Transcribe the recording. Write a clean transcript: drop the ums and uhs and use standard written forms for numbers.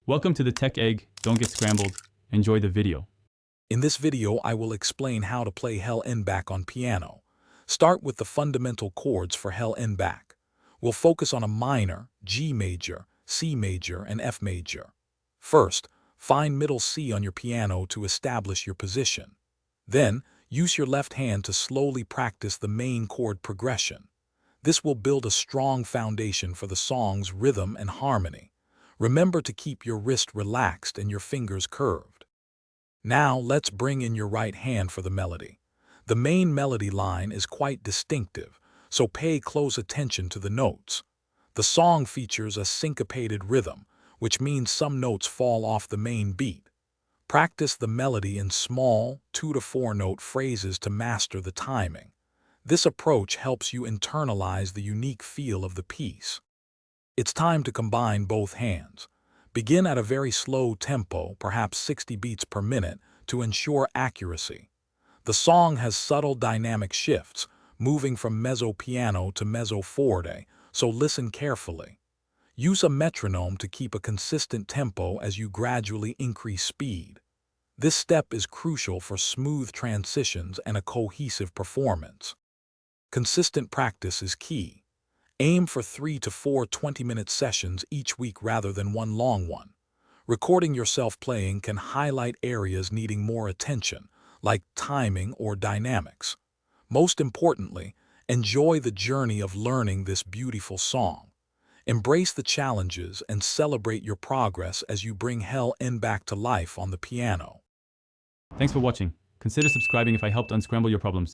Welcome to the Tech Egg. Don't get scrambled. Enjoy the video. In this video, I will explain how to play Hell N back on piano. Start with the fundamental chords for Hell N back. We'll focus on a minor, G major, C major, and F major. First, find middle C on your piano to establish your position. Then, use your left hand to slowly practice the main chord progression. This will build a strong foundation for the song's rhythm and harmony. Remember to keep your wrist relaxed and your fingers curved. Now let's bring in your right hand for the melody. The main melody line is quite distinctive, so pay close attention to the notes. The song features a syncopated rhythm, which means some notes fall off the main beat. Practice the melody in small 2 to 4 note phrases to master the timing. This approach helps you internalize the unique feel of the piece. It's time to combine both hands. Begin at a very slow tempo, perhaps 60 beats per minute, to ensure accuracy. The song has subtle dynamic shifts, moving from mezzo piano to mezzo forte, so listen carefully. Use a metronome to keep a consistent tempo as you gradually increase speed. This step is crucial for smooth transitions and a cohesive performance. Consistent practice is key. Aim for 3 to 4 20-minute sessions each week rather than one long one. Recording yourself playing can highlight areas needing more attention, like timing or dynamics. Most importantly, enjoy the journey of learning this beautiful song. Embrace the challenges and celebrate your progress as you bring Hell N back to life on the piano. Thanks for watching. Consider subscribing if I helped unscramble your problems.